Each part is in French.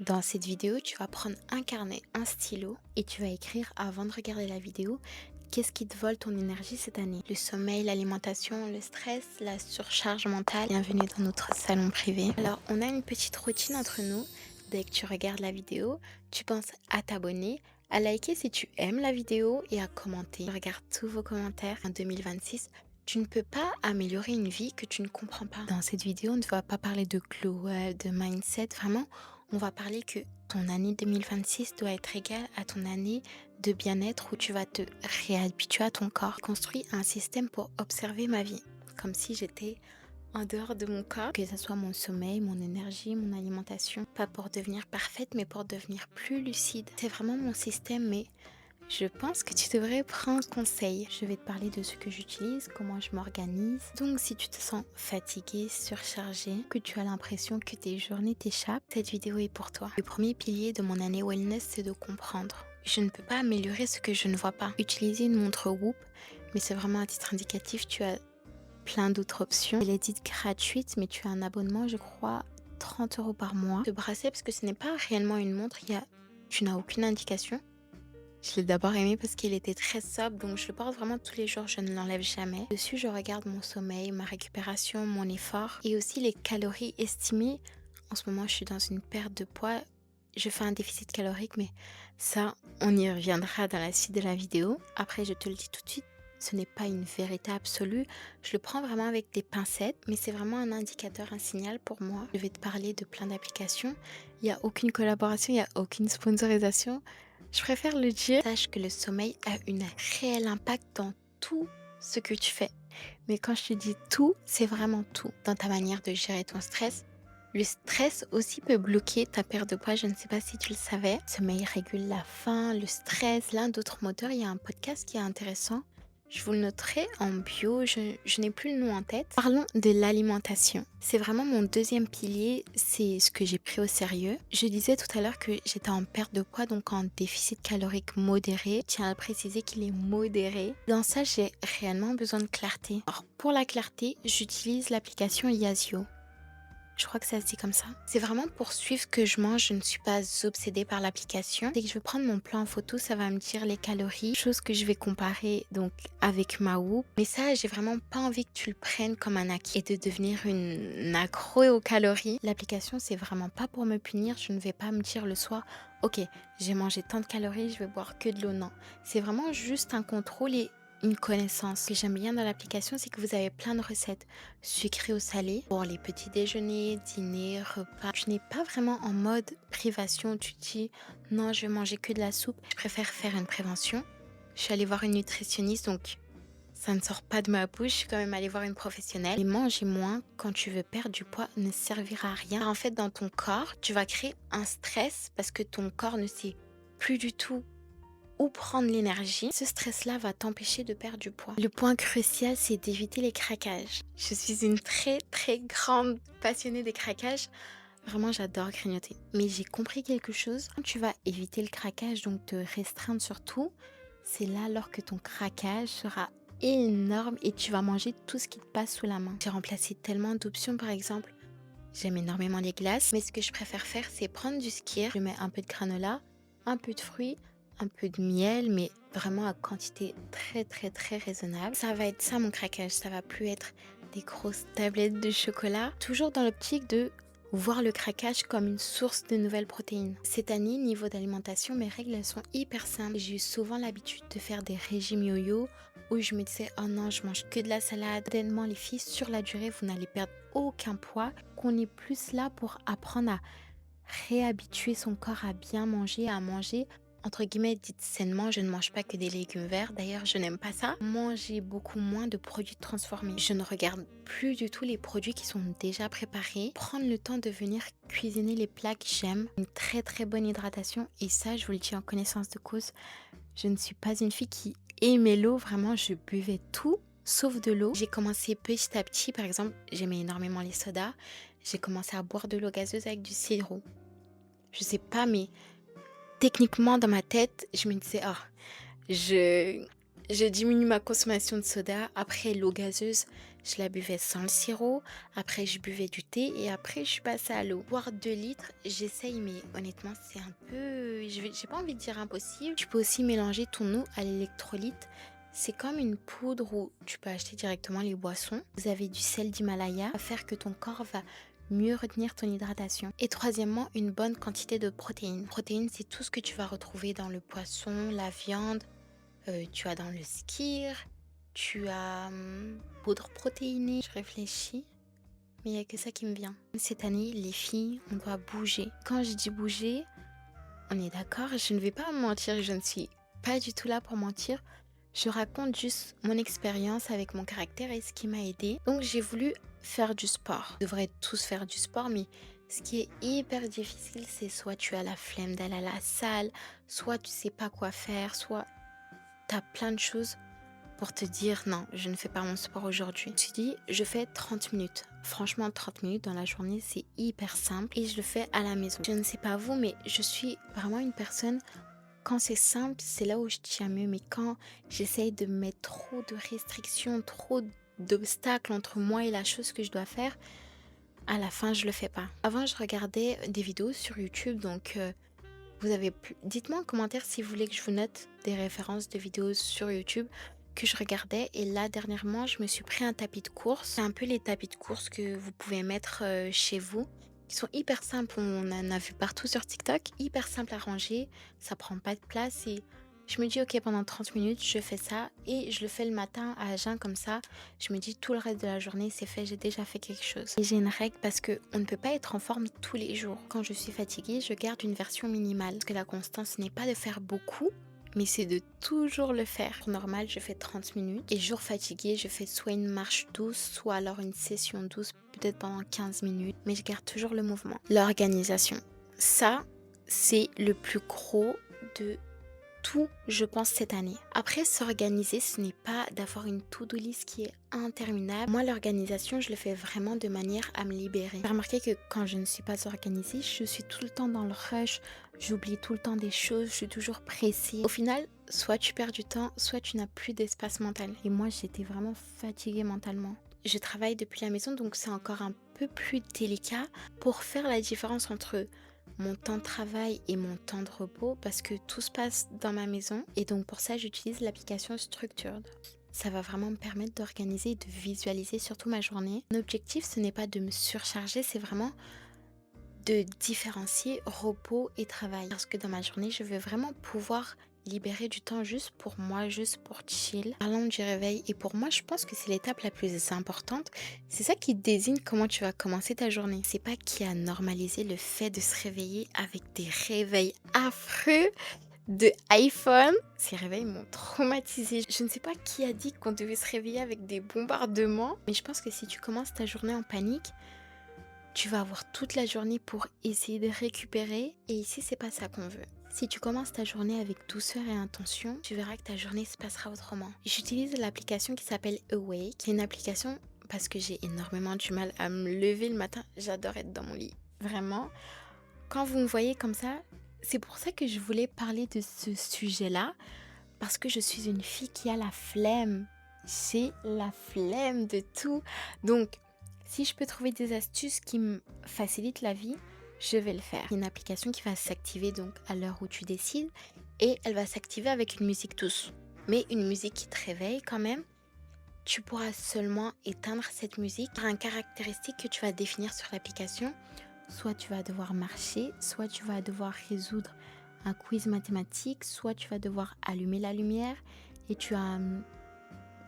Dans cette vidéo, tu vas prendre un carnet, un stylo et tu vas écrire avant de regarder la vidéo qu'est-ce qui te vole ton énergie cette année. Le sommeil, l'alimentation, le stress, la surcharge mentale. Bienvenue dans notre salon privé. Alors, on a une petite routine entre nous. Dès que tu regardes la vidéo, tu penses à t'abonner, à liker si tu aimes la vidéo et à commenter. Regarde tous vos commentaires. En 2026, tu ne peux pas améliorer une vie que tu ne comprends pas. Dans cette vidéo, on ne va pas parler de glow up, de mindset. Vraiment, on va parler que ton année 2026 doit être égale à ton année de bien-être où tu vas te réhabituer à ton corps. J'ai construit un système pour observer ma vie, comme si j'étais en dehors de mon corps, que ce soit mon sommeil, mon énergie, mon alimentation. Pas pour devenir parfaite, mais pour devenir plus lucide. C'est vraiment mon système, mais je pense que tu devrais prendre conseil. Je vais te parler de ce que j'utilise, comment je m'organise. Donc si tu te sens fatigué, surchargé, que tu as l'impression que tes journées t'échappent, cette vidéo est pour toi. Le premier pilier de mon année wellness, c'est de comprendre. Je ne peux pas améliorer ce que je ne vois pas. Utiliser une montre Whoop, mais c'est vraiment à titre indicatif, tu as plein d'autres options. Elle est dite gratuite, mais tu as un abonnement, je crois, 30 € par mois. Ce bracelet, parce que ce n'est pas réellement une montre, tu n'as aucune indication. Je l'ai d'abord aimé parce qu'il était très sobre, donc je le porte vraiment tous les jours, je ne l'enlève jamais. Dessus, je regarde mon sommeil, ma récupération, mon effort et aussi les calories estimées. En ce moment, je suis dans une perte de poids. Je fais un déficit calorique, mais ça, on y reviendra dans la suite de la vidéo. Après, je te le dis tout de suite, ce n'est pas une vérité absolue. Je le prends vraiment avec des pincettes, mais c'est vraiment un indicateur, un signal pour moi. Je vais te parler de plein d'applications. Il n'y a aucune collaboration, il n'y a aucune sponsorisation. Je préfère le dire. Sache que le sommeil a un réel impact dans tout ce que tu fais. Mais quand je te dis tout, c'est vraiment tout. Dans ta manière de gérer ton stress. Le stress aussi peut bloquer ta perte de poids. Je ne sais pas si tu le savais. Le sommeil régule la faim, le stress, l'un d'autres moteurs. Il y a un podcast qui est intéressant. Je vous le noterai en bio, je n'ai plus le nom en tête. Parlons de l'alimentation. C'est vraiment mon deuxième pilier, c'est ce que j'ai pris au sérieux. Je disais tout à l'heure que j'étais en perte de poids, donc en déficit calorique modéré. Je tiens à préciser qu'il est modéré. Dans ça, j'ai réellement besoin de clarté. Alors, pour la clarté, j'utilise l'application Yazio. Je crois que ça se dit comme ça. C'est vraiment pour suivre ce que je mange. Je ne suis pas obsédée par l'application. Dès que je vais prendre mon plan en photo, ça va me dire les calories, chose que je vais comparer donc avec ma Whoop. Mais ça, j'ai vraiment pas envie que tu le prennes comme un acquis et de devenir une accro aux calories. L'application, c'est vraiment pas pour me punir. Je ne vais pas me dire le soir, ok, j'ai mangé tant de calories, je vais boire que de l'eau. Non, c'est vraiment juste un contrôle et une connaissance. Ce que j'aime bien dans l'application, c'est que vous avez plein de recettes sucrées ou salées pour les petits déjeuners, dîners, repas. Tu n'es pas vraiment en mode privation. Tu te dis non, je vais manger que de la soupe. Je préfère faire une prévention. Je suis allée voir une nutritionniste, donc ça ne sort pas de ma bouche. Je suis quand même allée voir une professionnelle. Et manger moins quand tu veux perdre du poids ne servira à rien. En fait, dans ton corps, tu vas créer un stress parce que ton corps ne sait plus du tout où prendre l'énergie. Ce stress-là va t'empêcher de perdre du poids. Le point crucial, c'est d'éviter les craquages. Je suis une très très grande passionnée des craquages. Vraiment, j'adore grignoter. Mais j'ai compris quelque chose. Quand tu vas éviter le craquage, donc te restreindre sur tout, c'est là alors que ton craquage sera énorme et tu vas manger tout ce qui te passe sous la main. J'ai remplacé tellement d'options, par exemple. J'aime énormément les glaces, mais ce que je préfère faire, c'est prendre du skyr. Je mets un peu de granola, un peu de fruits, un peu de miel, mais vraiment à quantité très très très raisonnable. Ça va être ça mon craquage, ça va plus être des grosses tablettes de chocolat. Toujours dans l'optique de voir le craquage comme une source de nouvelles protéines. Cette année, niveau d'alimentation, mes règles elles sont hyper simples. J'ai eu souvent l'habitude de faire des régimes yo-yo où je me disais oh non, je mange que de la salade. Honnêtement, les filles, sur la durée, vous n'allez perdre aucun poids. Qu'on est plus là pour apprendre à réhabituer son corps à bien manger, à manger entre guillemets dites sainement. Je ne mange pas que des légumes verts, d'ailleurs je n'aime pas ça. Manger beaucoup moins de produits transformés. Je ne regarde plus du tout les produits qui sont déjà préparés. Prendre le temps de venir cuisiner les plats que j'aime. Une très très bonne hydratation et ça je vous le dis en connaissance de cause. Je ne suis pas une fille qui aimait l'eau, vraiment je buvais tout sauf de l'eau. J'ai commencé petit à petit, par exemple j'aimais énormément les sodas. J'ai commencé à boire de l'eau gazeuse avec du sirop. Je sais pas, mais techniquement dans ma tête, je me disais, oh, je Je diminue ma consommation de soda. Après, l'eau gazeuse, je la buvais sans le sirop. Après, je buvais du thé et après, je suis passée à l'eau. Boire 2 litres, j'essaye, mais honnêtement, c'est un peu... J'ai pas envie de dire impossible. Tu peux aussi mélanger ton eau à l'électrolyte. C'est comme une poudre où tu peux acheter directement les boissons. Vous avez du sel d'Himalaya, va faire que ton corps va mieux retenir ton hydratation. Et troisièmement, une bonne quantité de protéines. Protéines, c'est tout ce que tu vas retrouver dans le poisson, la viande. Tu as dans le skyr, tu as poudre protéinée. Je réfléchis, mais il n'y a que ça qui me vient. Cette année, les filles, on doit bouger. Quand je dis bouger, on est d'accord, je ne vais pas mentir, je ne suis pas du tout là pour mentir. Je raconte juste mon expérience avec mon caractère et ce qui m'a aidé. Donc j'ai voulu faire du sport. On devrait tous faire du sport, mais ce qui est hyper difficile, c'est soit tu as la flemme d'aller à la salle, soit tu sais pas quoi faire, soit t'as plein de choses pour te dire non, je ne fais pas mon sport aujourd'hui. Je me suis dit, je fais 30 minutes. Franchement, 30 minutes dans la journée, c'est hyper simple et je le fais à la maison. Je ne sais pas vous, mais je suis vraiment une personne, quand c'est simple, c'est là où je tiens mieux. Mais quand j'essaye de mettre trop de restrictions, trop d'obstacles entre moi et la chose que je dois faire, à la fin, je le fais pas. Avant, je regardais des vidéos sur YouTube, donc dites-moi en commentaire si vous voulez que je vous note des références de vidéos sur YouTube que je regardais. Et là, dernièrement, je me suis pris un tapis de course. C'est un peu les tapis de course que vous pouvez mettre chez vous. Ils sont hyper simples, on en a vu partout sur TikTok. Hyper simple à ranger, ça prend pas de place. Et je me dis, ok, pendant 30 minutes, je fais ça. Et je le fais le matin à jeun comme ça. Je me dis, tout le reste de la journée, c'est fait, j'ai déjà fait quelque chose. Et j'ai une règle parce qu'on ne peut pas être en forme tous les jours. Quand je suis fatiguée, je garde une version minimale. Parce que la constance n'est pas de faire beaucoup, mais c'est de toujours le faire. Pour normal, je fais 30 minutes. Et jour fatigué, je fais soit une marche douce, soit alors une session douce, peut-être pendant 15 minutes. Mais je garde toujours le mouvement. L'organisation. Ça, c'est le plus gros de tout, je pense, cette année. Après, s'organiser, ce n'est pas d'avoir une to-do list qui est interminable. Moi, l'organisation, je le fais vraiment de manière à me libérer. J'ai remarqué que quand je ne suis pas organisée, je suis tout le temps dans le rush, j'oublie tout le temps des choses, je suis toujours pressée. Au final, soit tu perds du temps, soit tu n'as plus d'espace mental. Et moi, j'étais vraiment fatiguée mentalement. Je travaille depuis la maison, donc c'est encore un peu plus délicat pour faire la différence entre mon temps de travail et mon temps de repos parce que tout se passe dans ma maison et donc pour ça j'utilise l'application Structured. Ça va vraiment me permettre d'organiser et de visualiser surtout ma journée. L'objectif, ce n'est pas de me surcharger, c'est vraiment de différencier repos et travail. Parce que dans ma journée, je veux vraiment pouvoir libérer du temps juste pour moi, juste pour chill. Parlons du réveil. Et pour moi, je pense que c'est l'étape la plus importante. C'est ça qui désigne comment tu vas commencer ta journée. C'est pas qui a normalisé le fait de se réveiller avec des réveils affreux de iPhone. Ces réveils m'ont traumatisée. Je ne sais pas qui a dit qu'on devait se réveiller avec des bombardements. Mais je pense que si tu commences ta journée en panique, tu vas avoir toute la journée pour essayer de récupérer et ici c'est pas ça qu'on veut. Si tu commences ta journée avec douceur et intention, tu verras que ta journée se passera autrement. J'utilise l'application qui s'appelle Awake, qui est une application parce que j'ai énormément du mal à me lever le matin. J'adore être dans mon lit. Vraiment, quand vous me voyez comme ça, c'est pour ça que je voulais parler de ce sujet-là, parce que je suis une fille qui a la flemme. J'ai la flemme de tout. Donc, si je peux trouver des astuces qui me facilitent la vie, je vais le faire. Une application qui va s'activer donc à l'heure où tu décides et elle va s'activer avec une musique douce. Mais une musique qui te réveille quand même. Tu pourras seulement éteindre cette musique par un caractéristique que tu vas définir sur l'application. Soit tu vas devoir marcher, soit tu vas devoir résoudre un quiz mathématique, soit tu vas devoir allumer la lumière et tu as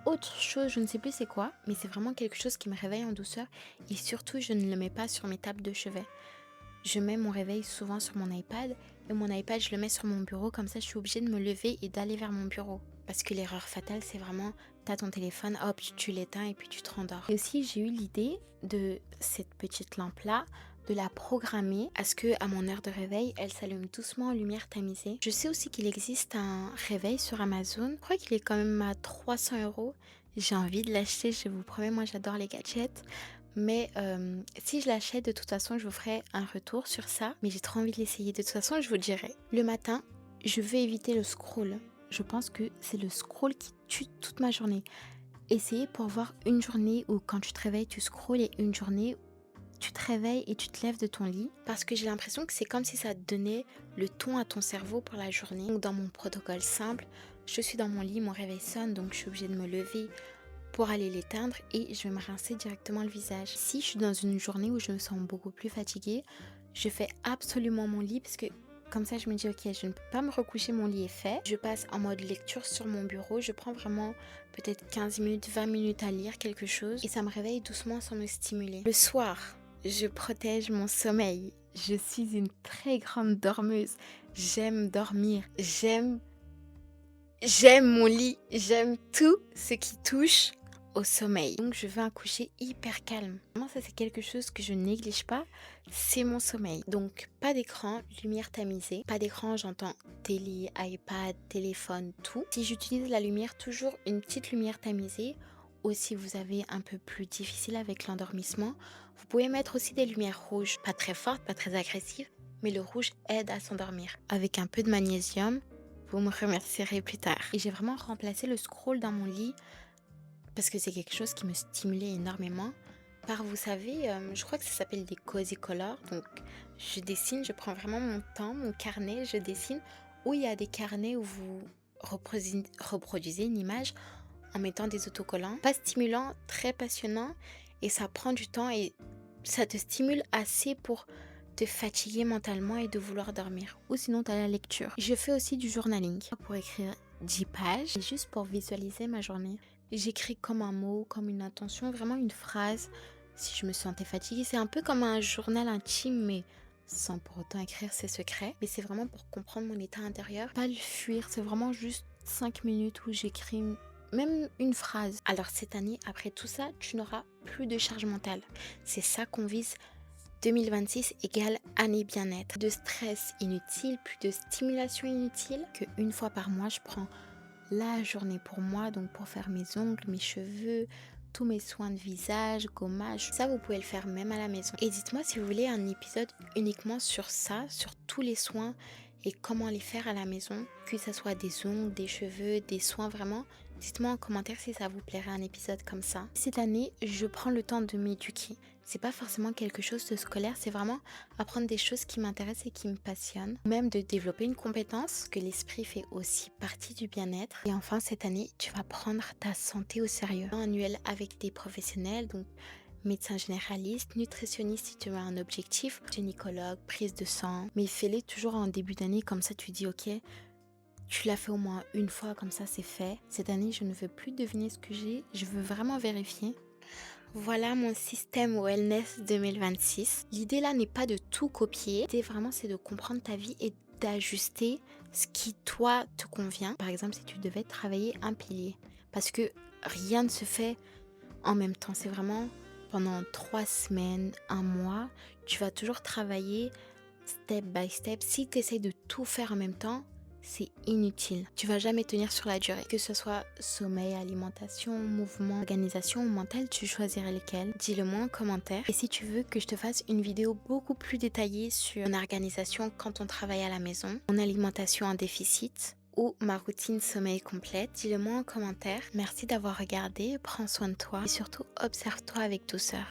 autre chose, je ne sais plus c'est quoi, mais c'est vraiment quelque chose qui me réveille en douceur et surtout je ne le mets pas sur mes tables de chevet. Je mets mon réveil souvent sur mon iPad et mon iPad je le mets sur mon bureau, comme ça je suis obligée de me lever et d'aller vers mon bureau. Parce que l'erreur fatale c'est vraiment, t'as ton téléphone, hop tu l'éteins et puis tu te rendors. Et aussi j'ai eu l'idée de cette petite lampe là, de la programmer à ce que à mon heure de réveil, elle s'allume doucement en lumière tamisée. Je sais aussi qu'il existe un réveil sur Amazon. Je crois qu'il est quand même à 300 €. J'ai envie de l'acheter, je vous promets, moi j'adore les gadgets. Mais si je l'achète, de toute façon, je vous ferai un retour sur ça. Mais j'ai trop envie de l'essayer. De toute façon, je vous dirai. Le matin, je veux éviter le scroll. je pense que c'est le scroll qui tue toute ma journée. Essayez pour voir une journée où quand tu te réveilles, tu scrolles et une journée tu te réveilles et tu te lèves de ton lit parce que j'ai l'impression que c'est comme si ça te donnait le ton à ton cerveau pour la journée. Donc dans mon protocole simple, je suis dans mon lit, mon réveil sonne, donc je suis obligée de me lever pour aller l'éteindre et je vais me rincer directement le visage. Si je suis dans une journée où je me sens beaucoup plus fatiguée, je fais absolument mon lit parce que comme ça je me dis ok, je ne peux pas me recoucher, mon lit est fait. Je passe en mode lecture sur mon bureau, je prends vraiment peut-être 15 minutes, 20 minutes à lire quelque chose et ça me réveille doucement sans me stimuler. Le soir, je protège mon sommeil. Je suis une très grande dormeuse. J'aime dormir. J'aime mon lit. J'aime tout ce qui touche au sommeil. Donc je veux un coucher hyper calme. Vraiment, ça c'est quelque chose que je néglige pas. C'est mon sommeil. Donc pas d'écran, lumière tamisée. Pas d'écran, j'entends télé, iPad, téléphone, tout. Si j'utilise la lumière, toujours une petite lumière tamisée. Ou si vous avez un peu plus difficile avec l'endormissement, vous pouvez mettre aussi des lumières rouges, pas très fortes, pas très agressives, mais le rouge aide à s'endormir. Avec un peu de magnésium, vous me remercierez plus tard. Et j'ai vraiment remplacé le scroll dans mon lit parce que c'est quelque chose qui me stimulait énormément. Par, vous savez, je crois que ça s'appelle des cozy colors. Donc je dessine, je prends vraiment mon temps, mon carnet, je dessine. Ou il y a des carnets où vous reproduisez une image en mettant des autocollants. Pas stimulant, très passionnant et ça prend du temps et ça te stimule assez pour te fatiguer mentalement et de vouloir dormir. Ou sinon tu as la lecture. Je fais aussi du journaling pour écrire 10 pages, juste pour visualiser ma journée. J'écris comme un mot, comme une intention, vraiment une phrase. Si je me sentais fatiguée, c'est un peu comme un journal intime, mais sans pour autant écrire ses secrets. Mais c'est vraiment pour comprendre mon état intérieur. Pas le fuir, c'est vraiment juste 5 minutes où j'écris même une phrase. Alors cette année, après tout ça, tu n'auras plus de charge mentale. C'est ça qu'on vise. 2026 égale année bien-être. De stress inutile, plus de stimulation inutile. Qu'une fois par mois, je prends la journée pour moi, donc pour faire mes ongles, mes cheveux, tous mes soins de visage, gommage. Ça, vous pouvez le faire même à la maison. Et dites-moi si vous voulez un épisode uniquement sur ça, sur tous les soins et comment les faire à la maison, que ce soit des ongles, des cheveux, des soins vraiment. Dites-moi en commentaire si ça vous plairait un épisode comme ça. Cette année, je prends le temps de m'éduquer. C'est pas forcément quelque chose de scolaire, c'est vraiment apprendre des choses qui m'intéressent et qui me passionnent. Même de développer une compétence, que l'esprit fait aussi partie du bien-être. Et enfin, cette année, tu vas prendre ta santé au sérieux. Un annuel avec des professionnels, donc médecin généraliste, nutritionniste si tu as un objectif, gynécologue, prise de sang. Mais fais-les toujours en début d'année, comme ça tu dis ok, tu l'as fait au moins une fois, comme ça c'est fait. Cette année, je ne veux plus deviner ce que j'ai, je veux vraiment vérifier. Voilà mon système wellness 2026. L'idée là n'est pas de tout copier. L'idée vraiment c'est de comprendre ta vie et d'ajuster ce qui toi te convient. Par exemple si tu devais travailler un pilier. Parce que rien ne se fait en même temps. C'est vraiment pendant 3 semaines, un mois, tu vas toujours travailler step by step. Si tu essayes de tout faire en même temps, c'est inutile. Tu vas jamais tenir sur la durée. Que ce soit sommeil, alimentation, mouvement, organisation ou mental, tu choisirais lequel. Dis-le moi en commentaire. Et si tu veux que je te fasse une vidéo beaucoup plus détaillée sur mon organisation quand on travaille à la maison, mon alimentation en déficit ou ma routine sommeil complète, dis-le moi en commentaire. Merci d'avoir regardé, prends soin de toi et surtout observe-toi avec douceur.